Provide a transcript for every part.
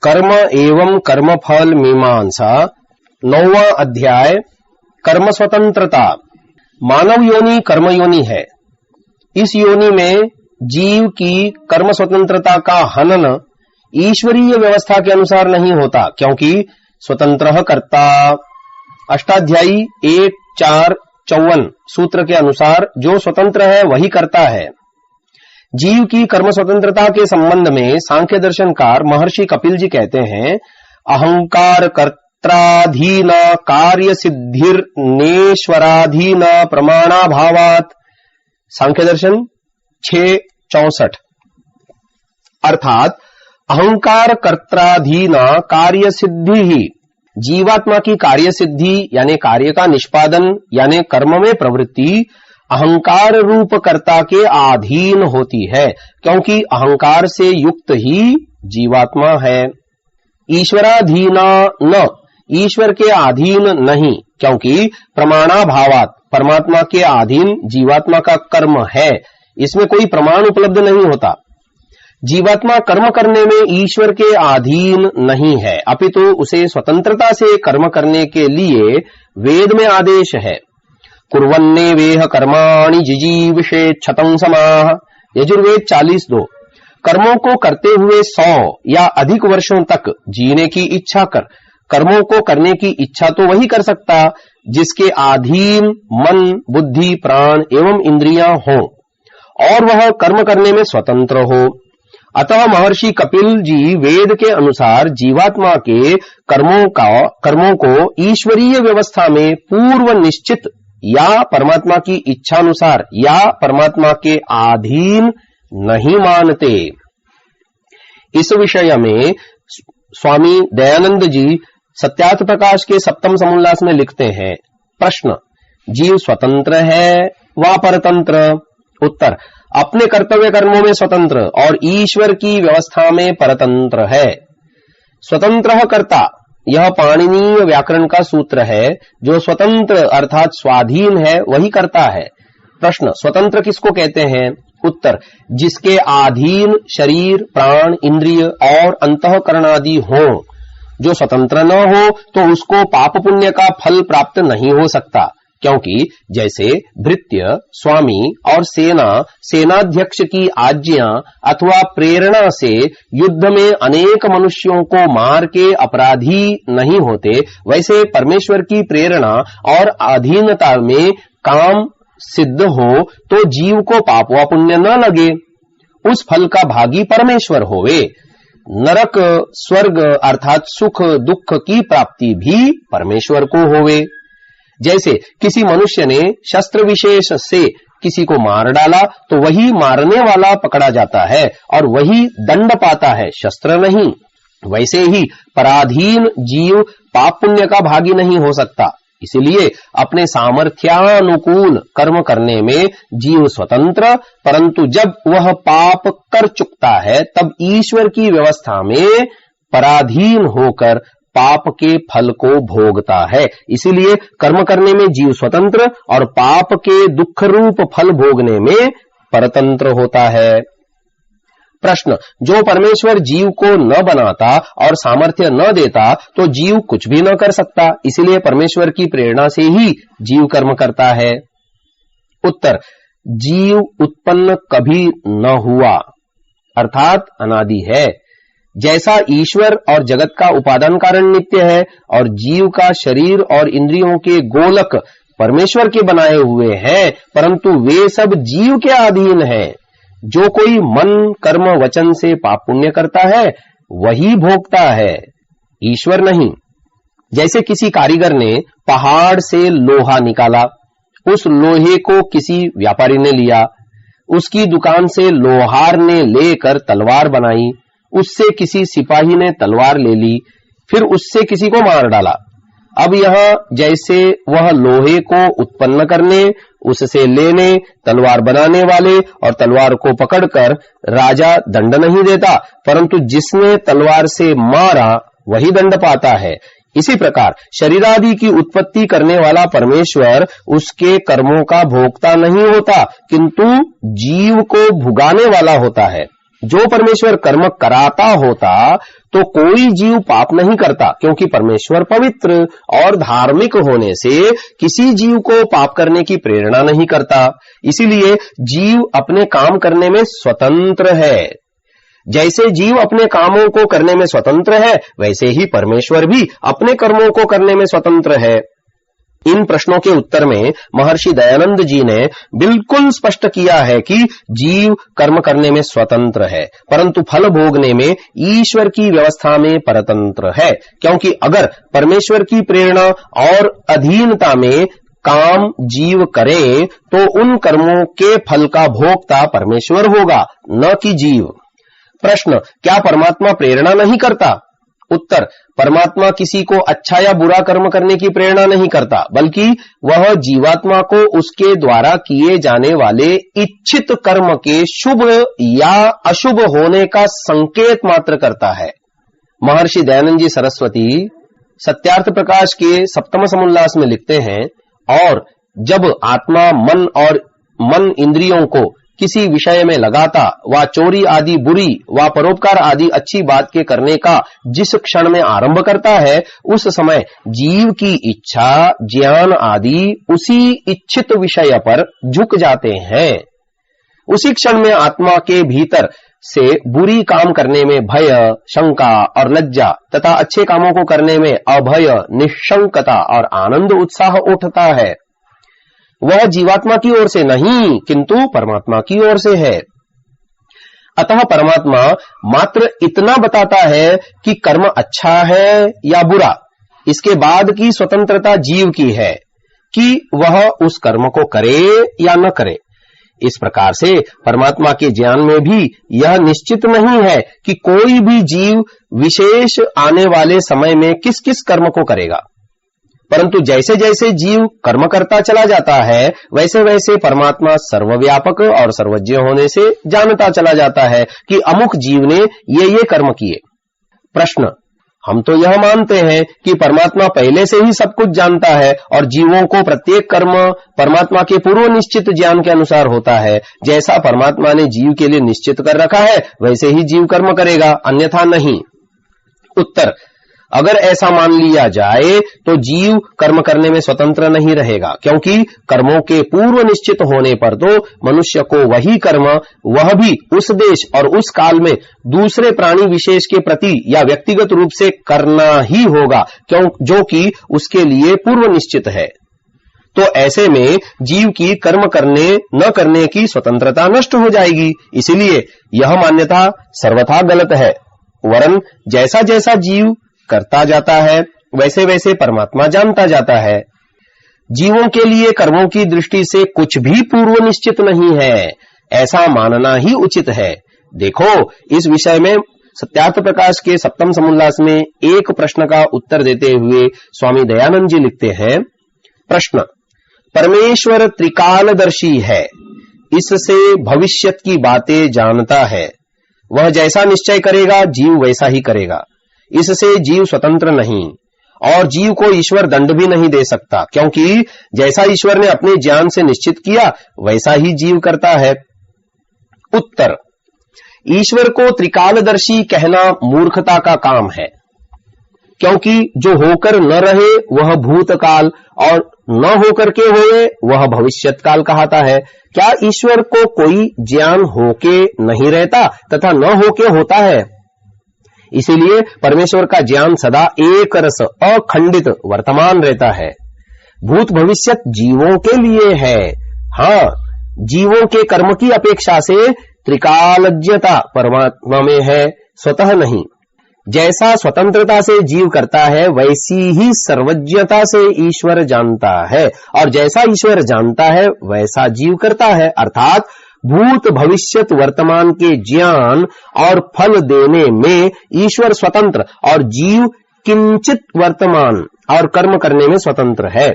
कर्म एवं कर्मफल मीमांसा 9वां अध्याय कर्म स्वतंत्रता। मानव योनि कर्म योनि है। इस योनि में जीव की कर्म स्वतंत्रता का हनन ईश्वरीय व्यवस्था के अनुसार नहीं होता, क्योंकि स्वतंत्र कर्ता अष्टाध्यायी 1-4-54 सूत्र के अनुसार जो स्वतंत्र है वही करता है। जीव की कर्म स्वतंत्रता के संबंध में सांख्य दर्शनकार महर्षि कपिल जी कहते हैं, अहंकार कर्त्राधीन कार्य सिद्धिर नेश्वराधीन प्रमाणाभावात। सांख्य दर्शन 6-64। अर्थात अहंकार कर्त्राधीन कार्य सिद्धि ही जीवात्मा की कार्य सिद्धि यानी कार्य का निष्पादन यानी कर्म में प्रवृत्ति अहंकार रूप कर्ता के अधीन होती है, क्योंकि अहंकार से युक्त ही जीवात्मा है। ईश्वराधीन न, ईश्वर के अधीन नहीं, क्योंकि प्रमाणाभावात परमात्मा के अधीन जीवात्मा का कर्म है, इसमें कोई प्रमाण उपलब्ध नहीं होता। जीवात्मा कर्म करने में ईश्वर के अधीन नहीं है, अपितु उसे स्वतंत्रता से कर्म करने के लिए वेद में आदेश है। कुर्वन्ने वेह कर्माणि जिजीविषेच्छतं समाह। यजुर्वेद 40:2। कर्मों को करते हुए 100 या अधिक वर्षों तक जीने की इच्छा कर। कर्मों को करने की इच्छा तो वही कर सकता जिसके अधीन मन, बुद्धि, प्राण एवं इंद्रियां हों और वह कर्म करने में स्वतंत्र हो। अतः महर्षि कपिल जी वेद के अनुसार जीवात्मा के कर्मों को ईश्वरीय व्यवस्था में पूर्व निश्चित या परमात्मा की इच्छानुसार या परमात्मा के अधीन नहीं मानते। इस विषय में स्वामी दयानंद जी सत्यार्थ प्रकाश के 7वें समोल्लास में लिखते हैं, प्रश्न, जीव स्वतंत्र है व परतंत्र? उत्तर, अपने कर्तव्य कर्मों में स्वतंत्र और ईश्वर की व्यवस्था में परतंत्र है। स्वतंत्र कर्ता यह पाणिनीय व्याकरण का सूत्र है। जो स्वतंत्र अर्थात स्वाधीन है वही करता है। प्रश्न, स्वतंत्र किसको कहते हैं? उत्तर, जिसके अधीन शरीर, प्राण, इंद्रिय और अंतःकरण आदि हो। जो स्वतंत्र न हो तो उसको पाप पुण्य का फल प्राप्त नहीं हो सकता, क्योंकि जैसे भृत्य, स्वामी और सेनाध्यक्ष की आज्ञा अथवा प्रेरणा से युद्ध में अनेक मनुष्यों को मार के अपराधी नहीं होते, वैसे परमेश्वर की प्रेरणा और अधीनता में काम सिद्ध हो तो जीव को पाप व पुण्य न लगे, उस फल का भागी परमेश्वर होवे। नरक, स्वर्ग अर्थात सुख दुख की प्राप्ति भी परमेश्वर को होवे। जैसे किसी मनुष्य ने शस्त्र विशेष से किसी को मार डाला तो वही मारने वाला पकड़ा जाता है और वही दंड पाता है, शस्त्र नहीं। वैसे ही पराधीन जीव पाप पुण्य का भागी नहीं हो सकता। इसलिए अपने सामर्थ्यानुकूल कर्म करने में जीव स्वतंत्र, परंतु जब वह पाप कर चुकता है तब ईश्वर की व्यवस्था में पराधीन होकर पाप के फल को भोगता है। इसीलिए कर्म करने में जीव स्वतंत्र और पाप के दुख रूप फल भोगने में परतंत्र होता है। प्रश्न, जो परमेश्वर जीव को न बनाता और सामर्थ्य न देता तो जीव कुछ भी न कर सकता, इसीलिए परमेश्वर की प्रेरणा से ही जीव कर्म करता है। उत्तर, जीव उत्पन्न कभी न हुआ अर्थात अनादि है। जैसा ईश्वर और जगत का उपादान कारण नित्य है और जीव का शरीर और इंद्रियों के गोलक परमेश्वर के बनाए हुए हैं, परंतु वे सब जीव के अधीन हैं। जो कोई मन, कर्म, वचन से पाप पुण्य करता है वही भोगता है, ईश्वर नहीं। जैसे किसी कारीगर ने पहाड़ से लोहा निकाला, उस लोहे को किसी व्यापारी ने लिया, उसकी दुकान से लोहार ने लेकर तलवार बनाई, उससे किसी सिपाही ने तलवार ले ली, फिर उससे किसी को मार डाला। अब यह जैसे वह लोहे को उत्पन्न करने, उससे लेने, तलवार बनाने वाले और तलवार को पकड़कर राजा दंड नहीं देता, परंतु जिसने तलवार से मारा वही दंड पाता है। इसी प्रकार शरीरादि की उत्पत्ति करने वाला परमेश्वर उसके कर्मों का भोक्ता नहीं होता, किंतु जीव को भुगाने वाला होता है। जो परमेश्वर कर्म कराता होता तो कोई जीव पाप नहीं करता, क्योंकि परमेश्वर पवित्र और धार्मिक होने से किसी जीव को पाप करने की प्रेरणा नहीं करता। इसीलिए जीव अपने काम करने में स्वतंत्र है। जैसे जीव अपने कामों को करने में स्वतंत्र है, वैसे ही परमेश्वर भी अपने कर्मों को करने में स्वतंत्र है। इन प्रश्नों के उत्तर में महर्षि दयानंद जी ने बिल्कुल स्पष्ट किया है कि जीव कर्म करने में स्वतंत्र है, परंतु फल भोगने में ईश्वर की व्यवस्था में परतंत्र है, क्योंकि अगर परमेश्वर की प्रेरणा और अधीनता में काम जीव करे तो उन कर्मों के फल का भोक्ता परमेश्वर होगा, न कि जीव। प्रश्न, क्या परमात्मा प्रेरणा नहीं करता? उत्तर, परमात्मा किसी को अच्छा या बुरा कर्म करने की प्रेरणा नहीं करता, बल्कि वह जीवात्मा को उसके द्वारा किए जाने वाले इच्छित कर्म के शुभ या अशुभ होने का संकेत मात्र करता है। महर्षि दयानंद जी सरस्वती सत्यार्थ प्रकाश के सप्तम समुल्लास में लिखते हैं, और जब आत्मा मन इंद्रियों को किसी विषय में लगाता व चोरी आदि बुरी व परोपकार आदि अच्छी बात के करने का जिस क्षण में आरंभ करता है, उस समय जीव की इच्छा, ज्ञान आदि उसी इच्छित विषय पर झुक जाते हैं। उसी क्षण में आत्मा के भीतर से बुरी काम करने में भय, शंका और लज्जा तथा अच्छे कामों को करने में अभय, निशंकता और आनंद उत्साह उठता है। वह जीवात्मा की ओर से नहीं, किंतु परमात्मा की ओर से है। अतः परमात्मा मात्र इतना बताता है कि कर्म अच्छा है या बुरा, इसके बाद की स्वतंत्रता जीव की है कि वह उस कर्म को करे या न करे। इस प्रकार से परमात्मा के ज्ञान में भी यह निश्चित नहीं है कि कोई भी जीव विशेष आने वाले समय में किस किस कर्म को करेगा, परंतु जैसे जैसे जीव कर्म करता चला जाता है, वैसे वैसे परमात्मा सर्वव्यापक और सर्वज्ञ होने से जानता चला जाता है कि अमुक जीव ने ये कर्म किए। प्रश्न, हम तो यह मानते हैं कि परमात्मा पहले से ही सब कुछ जानता है और जीवों को प्रत्येक कर्म परमात्मा के पूर्व निश्चित ज्ञान के अनुसार होता है। जैसा परमात्मा ने जीव के लिए निश्चित कर रखा है, वैसे ही जीव कर्म करेगा, अन्यथा नहीं। उत्तर, अगर ऐसा मान लिया जाए तो जीव कर्म करने में स्वतंत्र नहीं रहेगा, क्योंकि कर्मों के पूर्व निश्चित होने पर तो मनुष्य को वही कर्म, वह भी उस देश और उस काल में दूसरे प्राणी विशेष के प्रति या व्यक्तिगत रूप से करना ही होगा, जो कि उसके लिए पूर्व निश्चित है। तो ऐसे में जीव की कर्म करने न करने की स्वतंत्रता नष्ट हो जाएगी। इसीलिए यह मान्यता सर्वथा गलत है। वरन जैसा जैसा जीव करता जाता है, वैसे वैसे परमात्मा जानता जाता है। जीवों के लिए कर्मों की दृष्टि से कुछ भी पूर्व निश्चित नहीं है, ऐसा मानना ही उचित है। देखो, इस विषय में सत्यार्थ प्रकाश के सप्तम समुल्लास में एक प्रश्न का उत्तर देते हुए स्वामी दयानंद जी लिखते हैं। प्रश्न, परमेश्वर त्रिकालदर्शी है, इससे भविष्यत की बातें जानता है। वह जैसा निश्चय करेगा जीव वैसा ही करेगा। इससे जीव स्वतंत्र नहीं, और जीव को ईश्वर दंड भी नहीं दे सकता, क्योंकि जैसा ईश्वर ने अपने ज्ञान से निश्चित किया वैसा ही जीव करता है। उत्तर, ईश्वर को त्रिकालदर्शी कहना मूर्खता का काम है, क्योंकि जो होकर न रहे वह भूतकाल और न होकर के होए वह भविष्यत काल कहता है। क्या ईश्वर को कोई ज्ञान होके नहीं रहता तथा न होके होता है? इसीलिए परमेश्वर का ज्ञान सदा एक रस अखंडित वर्तमान रहता है। भूत भविष्यत जीवों के लिए है। हाँ, जीवों के कर्म की अपेक्षा से त्रिकालज्ञता परमात्मा में है, स्वतः नहीं। जैसा स्वतंत्रता से जीव करता है, वैसी ही सर्वज्ञता से ईश्वर जानता है, और जैसा ईश्वर जानता है वैसा जीव करता है। अर्थात भूत भविष्यत वर्तमान के ज्ञान और फल देने में ईश्वर स्वतंत्र और जीव किंचित वर्तमान और कर्म करने में स्वतंत्र है।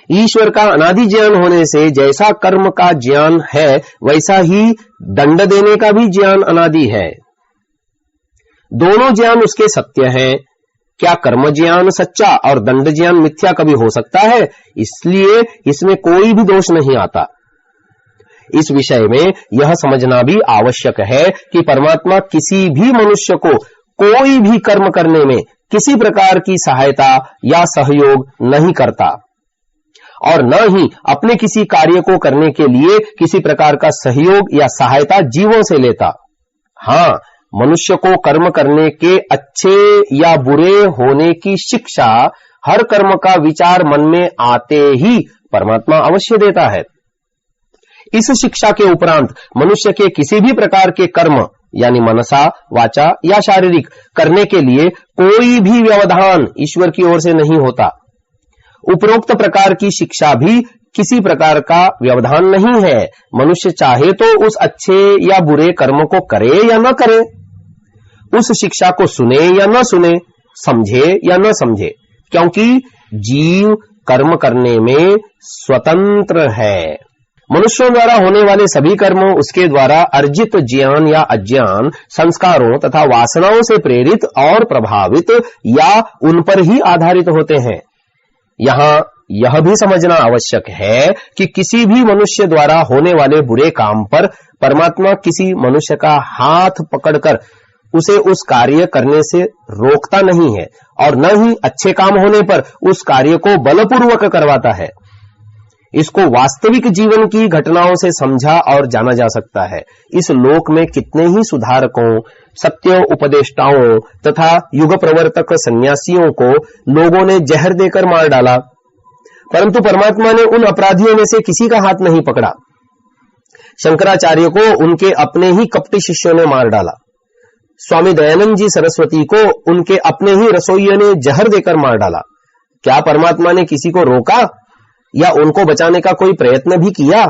ईश्वर का अनादि ज्ञान होने से जैसा कर्म का ज्ञान है, वैसा ही दंड देने का भी ज्ञान अनादि है। दोनों ज्ञान उसके सत्य हैं। क्या कर्म ज्ञान सच्चा और दंड ज्ञान मिथ्या कभी हो सकता है? इसलिए इसमें कोई भी दोष नहीं आता। इस विषय में यह समझना भी आवश्यक है कि परमात्मा किसी भी मनुष्य को कोई भी कर्म करने में किसी प्रकार की सहायता या सहयोग नहीं करता और न ही अपने किसी कार्य को करने के लिए किसी प्रकार का सहयोग या सहायता जीवों से लेता। हां, मनुष्य को कर्म करने के अच्छे या बुरे होने की शिक्षा हर कर्म का विचार मन में आते ही परमात्मा अवश्य देता है। इस शिक्षा के उपरांत मनुष्य के किसी भी प्रकार के कर्म यानी मनसा, वाचा या शारीरिक करने के लिए कोई भी व्यवधान ईश्वर की ओर से नहीं होता। उपरोक्त प्रकार की शिक्षा भी किसी प्रकार का व्यवधान नहीं है। मनुष्य चाहे तो उस अच्छे या बुरे कर्म को करे या न करे, उस शिक्षा को सुने या न सुने, समझे या न समझे, क्योंकि जीव कर्म करने में स्वतंत्र है। मनुष्यों द्वारा होने वाले सभी कर्म उसके द्वारा अर्जित ज्ञान या अज्ञान, संस्कारों तथा वासनाओं से प्रेरित और प्रभावित या उन पर ही आधारित होते हैं। यहां यह भी समझना आवश्यक है कि किसी भी मनुष्य द्वारा होने वाले बुरे काम पर परमात्मा किसी मनुष्य का हाथ पकड़कर उसे उस कार्य करने से रोकता नहीं है और न ही अच्छे काम होने पर उस कार्य को बलपूर्वक करवाता है। इसको वास्तविक जीवन की घटनाओं से समझा और जाना जा सकता है। इस लोक में कितने ही सुधारकों, सत्य उपदेष्टाओं तथा युग प्रवर्तक सन्यासियों को लोगों ने जहर देकर मार डाला, परंतु परमात्मा ने उन अपराधियों में से किसी का हाथ नहीं पकड़ा। शंकराचार्य को उनके अपने ही कपटी शिष्यों ने मार डाला। स्वामी दयानंद जी सरस्वती को उनके अपने ही रसोइये ने जहर देकर मार डाला। क्या परमात्मा ने किसी को रोका या उनको बचाने का कोई प्रयत्न भी किया?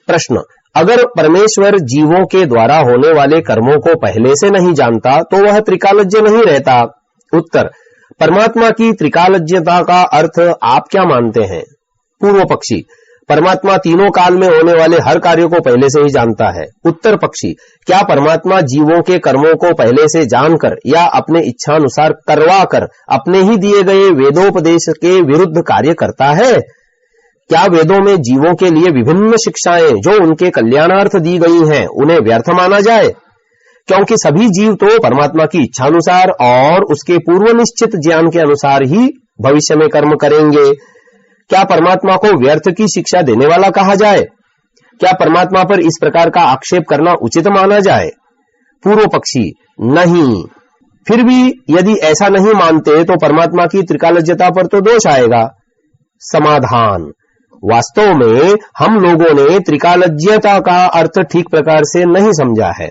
प्रश्न, अगर परमेश्वर जीवों के द्वारा होने वाले कर्मों को पहले से नहीं जानता तो वह त्रिकालज्ञ नहीं रहता। उत्तर, परमात्मा की त्रिकालज्ञता का अर्थ आप क्या मानते हैं? पूर्व पक्षी, परमात्मा तीनों काल में होने वाले हर कार्यों को पहले से ही जानता है। उत्तर पक्षी, क्या परमात्मा जीवों के कर्मों को पहले से जानकर या अपने इच्छानुसार करवा कर अपने ही दिए गए वेदोपदेश के विरुद्ध कार्य करता है? क्या वेदों में जीवों के लिए विभिन्न शिक्षाएं जो उनके कल्याणार्थ दी गई हैं उन्हें व्यर्थ माना जाए? क्योंकि सभी जीव तो परमात्मा की इच्छानुसार और उसके पूर्व निश्चित ज्ञान के अनुसार ही भविष्य में कर्म करेंगे। क्या परमात्मा को व्यर्थ की शिक्षा देने वाला कहा जाए? क्या परमात्मा पर इस प्रकार का आक्षेप करना उचित माना जाए? पूर्व पक्षी, नहीं। फिर भी यदि ऐसा नहीं मानते तो परमात्मा की त्रिकालज्ञता पर तो दोष आएगा। समाधान, वास्तव में हम लोगों ने त्रिकालज्ञता का अर्थ ठीक प्रकार से नहीं समझा है।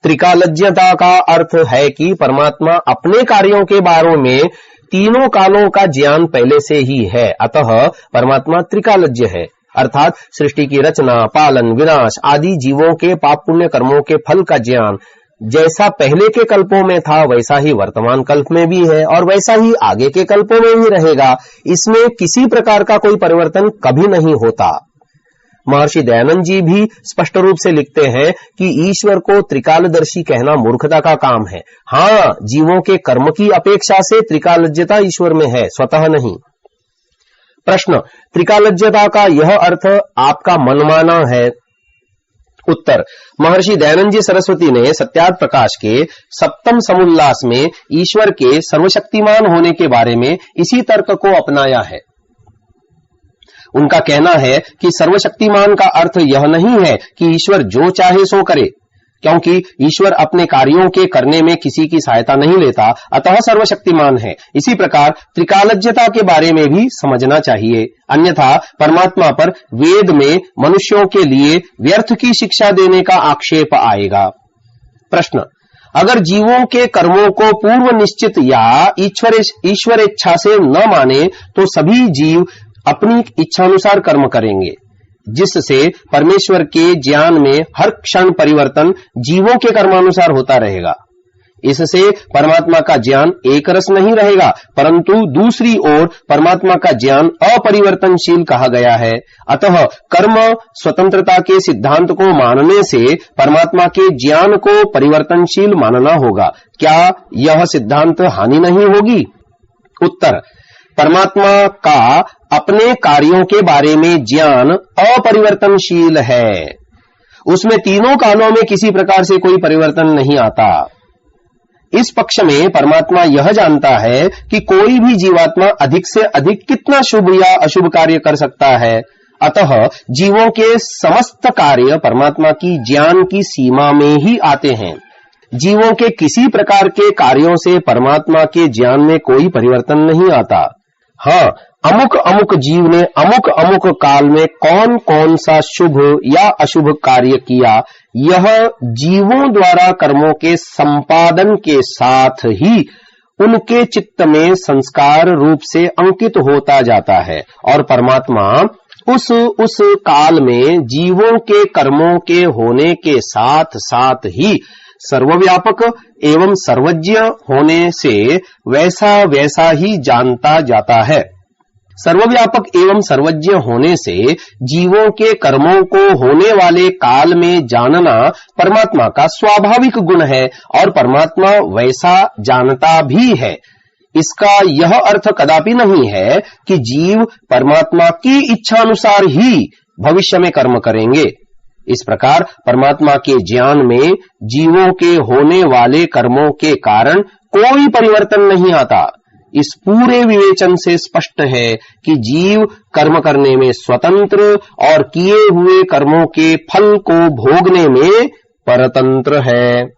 त्रिकालज्ञता का अर्थ है कि परमात्मा अपने कार्यों के बारे में तीनों कालों का ज्ञान पहले से ही है, अतः परमात्मा त्रिकालज्ञ है। अर्थात सृष्टि की रचना, पालन, विनाश आदि जीवों के पाप पुण्य कर्मों के फल का ज्ञान जैसा पहले के कल्पों में था वैसा ही वर्तमान कल्प में भी है और वैसा ही आगे के कल्पों में भी रहेगा। इसमें किसी प्रकार का कोई परिवर्तन कभी नहीं होता। महर्षि दयानंद जी भी स्पष्ट रूप से लिखते हैं कि ईश्वर को त्रिकालदर्शी कहना मूर्खता का काम है। हां, जीवों के कर्म की अपेक्षा से त्रिकालज्ञता ईश्वर में है, स्वतः नहीं। प्रश्न, त्रिकालज्ञता का यह अर्थ आपका मनमाना है? उत्तर, महर्षि दयानंद जी सरस्वती ने सत्यार्थ प्रकाश के सप्तम समुल्लास में ईश्वर के सर्वशक्तिमान होने के बारे में इसी तर्क को अपनाया है। उनका कहना है कि सर्वशक्तिमान का अर्थ यह नहीं है कि ईश्वर जो चाहे सो करे, क्योंकि ईश्वर अपने कार्यों के करने में किसी की सहायता नहीं लेता, अतः सर्वशक्तिमान है। इसी प्रकार त्रिकालज्ञता के बारे में भी समझना चाहिए, अन्यथा परमात्मा पर वेद में मनुष्यों के लिए व्यर्थ की शिक्षा देने का आक्षेप आएगा। प्रश्न, अगर जीवों के कर्मों को पूर्व निश्चित या ईश्वर इच्छा से न माने तो सभी जीव अपनी इच्छानुसार कर्म करेंगे, जिससे परमेश्वर के ज्ञान में हर क्षण परिवर्तन जीवों के कर्मानुसार होता रहेगा। इससे परमात्मा का ज्ञान एक रस नहीं रहेगा, परंतु दूसरी ओर परमात्मा का ज्ञान अपरिवर्तनशील कहा गया है। अतः कर्म स्वतंत्रता के सिद्धांत को मानने से परमात्मा के ज्ञान को परिवर्तनशील मानना होगा। क्या यह सिद्धांत हानि नहीं होगी? उत्तर, परमात्मा का अपने कार्यों के बारे में ज्ञान अपरिवर्तनशील है। उसमें तीनों कालों में किसी प्रकार से कोई परिवर्तन नहीं आता। इस पक्ष में परमात्मा यह जानता है कि कोई भी जीवात्मा अधिक से अधिक कितना शुभ या अशुभ कार्य कर सकता है। अतः जीवों के समस्त कार्य परमात्मा की ज्ञान की सीमा में ही आते हैं। जीवों के किसी प्रकार के कार्यों से परमात्मा के ज्ञान में कोई परिवर्तन नहीं आता। हाँ, अमुक अमुक जीव ने अमुक अमुक काल में कौन कौन सा शुभ या अशुभ कार्य किया, यह जीवों द्वारा कर्मों के संपादन के साथ ही उनके चित्त में संस्कार रूप से अंकित होता जाता है और परमात्मा उस काल में जीवों के कर्मों के होने के साथ साथ ही सर्वव्यापक एवं सर्वज्ञ होने से वैसा वैसा ही जानता जाता है। सर्वव्यापक एवं सर्वज्ञ होने से जीवों के कर्मों को होने वाले काल में जानना परमात्मा का स्वाभाविक गुण है और परमात्मा वैसा जानता भी है। इसका यह अर्थ कदापि नहीं है कि जीव परमात्मा की इच्छानुसार ही भविष्य में कर्म करेंगे। इस प्रकार परमात्मा के ज्ञान में जीवों के होने वाले कर्मों के कारण कोई परिवर्तन नहीं आता। इस पूरे विवेचन से स्पष्ट है कि जीव कर्म करने में स्वतंत्र और किए हुए कर्मों के फल को भोगने में परतंत्र है।